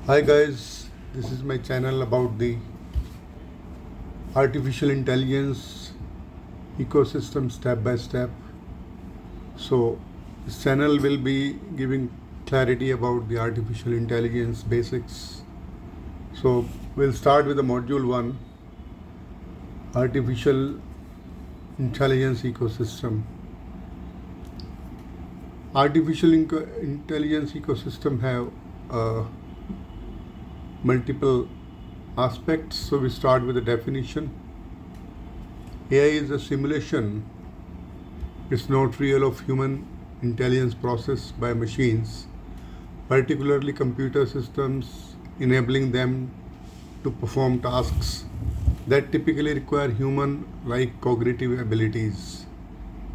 Hi guys, this is my channel about the artificial intelligence ecosystem step by step. So this channel will be giving clarity about the artificial intelligence basics. So we'll start with the module 1, artificial intelligence ecosystem. Artificial intelligence ecosystem have multiple aspects. So we start with the definition. AI is a simulation. It's not real of human intelligence processed by machines, particularly computer systems, enabling them to perform tasks that typically require human-like cognitive abilities.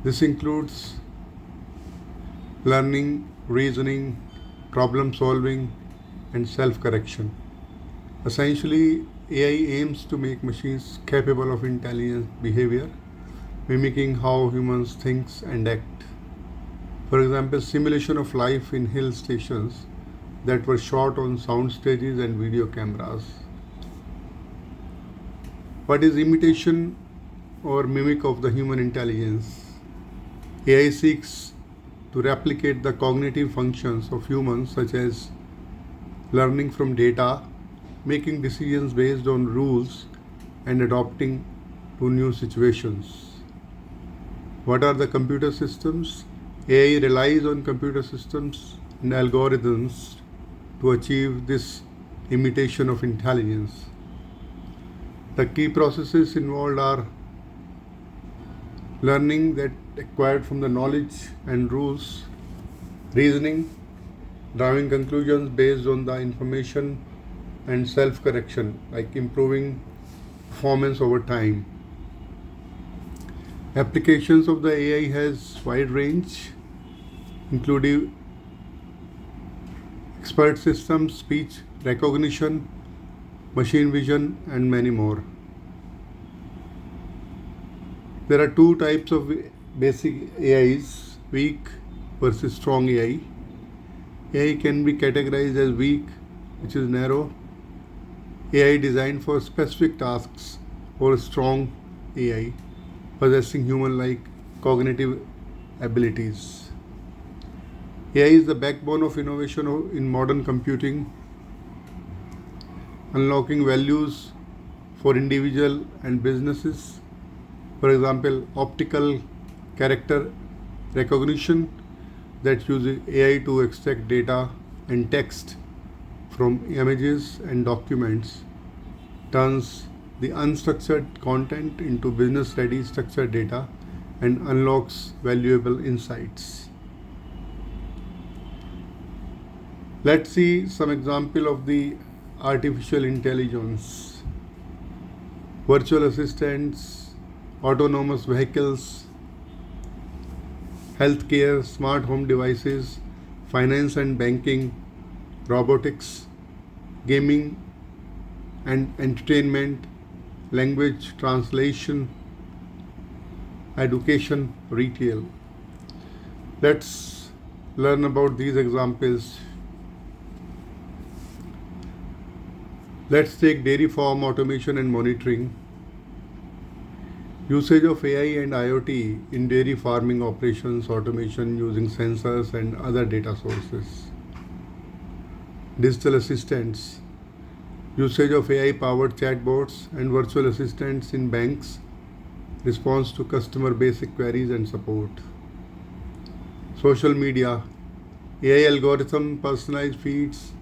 This includes learning, reasoning, problem solving, and self-correction. Essentially, AI aims to make machines capable of intelligent behavior, mimicking how humans think and act. For example, simulation of life in hill stations that were shot on sound stages and video cameras. What is imitation or mimic of the human intelligence? AI seeks to replicate the cognitive functions of humans, such as learning from data, making decisions based on rules, and adapting to new situations. What are the computer systems? AI relies on computer systems and algorithms to achieve this imitation of intelligence. The key processes involved are learning that acquired from the knowledge and rules, reasoning, drawing conclusions based on the information, and self-correction, like improving performance over time. Applications of the AI has wide range, including expert systems, speech recognition, machine vision, and many more. There are two types of basic AIs, weak versus strong AI. AI can be categorized as weak, which is narrow, AI designed for specific tasks, or strong AI possessing human-like cognitive abilities. AI is the backbone of innovation in modern computing, unlocking values for individuals and businesses. For example, optical character recognition that uses AI to extract data and text from images and documents, turns the unstructured content into business-ready structured data, and unlocks valuable insights. Let's see some example of the artificial intelligence. Virtual assistants, autonomous vehicles, healthcare, smart home devices, finance and banking, robotics, gaming and entertainment, language translation, education, retail. Let's learn about these examples. Let's take dairy farm automation and monitoring. Usage of AI and IoT in dairy farming operations, automation using sensors and other data sources. Digital assistants, usage of AI-powered chatbots and virtual assistants in banks, response to customer basic queries and support. Social media, AI algorithm personalized feeds,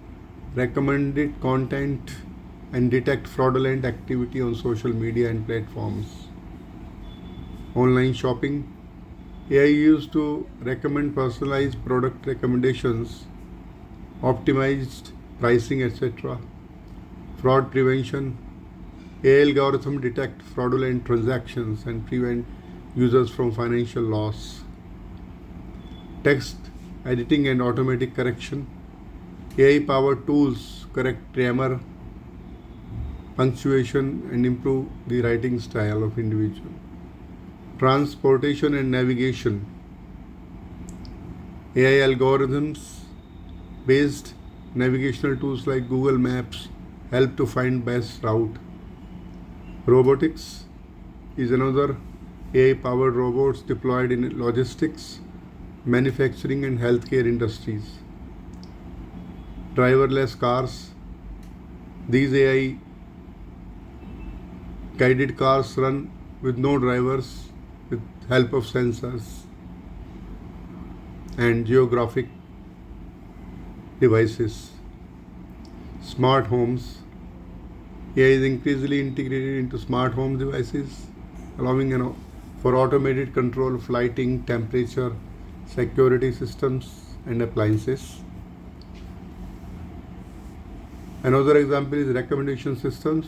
recommended content, and detect fraudulent activity on social media and platforms. Online shopping, AI used to recommend personalized product recommendations, optimized pricing, etc. Fraud prevention, AI algorithm detect fraudulent transactions and prevent users from financial loss. Text editing and automatic correction, AI powered tools correct grammar, punctuation, and improve the writing style of individual. Transportation and navigation, AI algorithms based Navigational tools like Google Maps help to find best route. Robotics is another. AI-powered robots deployed in logistics, manufacturing and healthcare industries. Driverless cars. These AI guided cars run with no drivers with help of sensors and geographic devices. Smart homes. AI is increasingly integrated into smart home devices, allowing for automated control of lighting, temperature, security systems, and appliances. Another example is recommendation systems.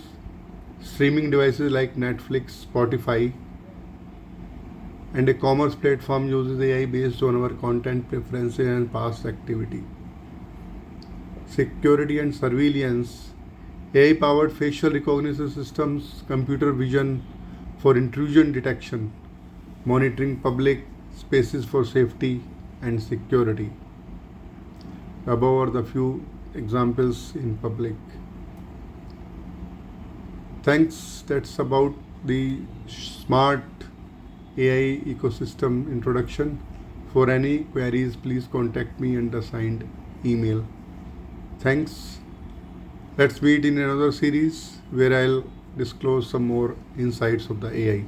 Streaming devices like Netflix, Spotify, and a commerce platform uses AI based on our content preferences and past activity. Security and surveillance. AI powered facial recognition systems, computer vision for intrusion detection, monitoring public spaces for safety and security. Above are the few examples in public. Thanks. That's about the smart AI ecosystem introduction. For any queries, please contact me in the signed email. Thanks. Let's meet in another series where I'll disclose some more insights of the AI.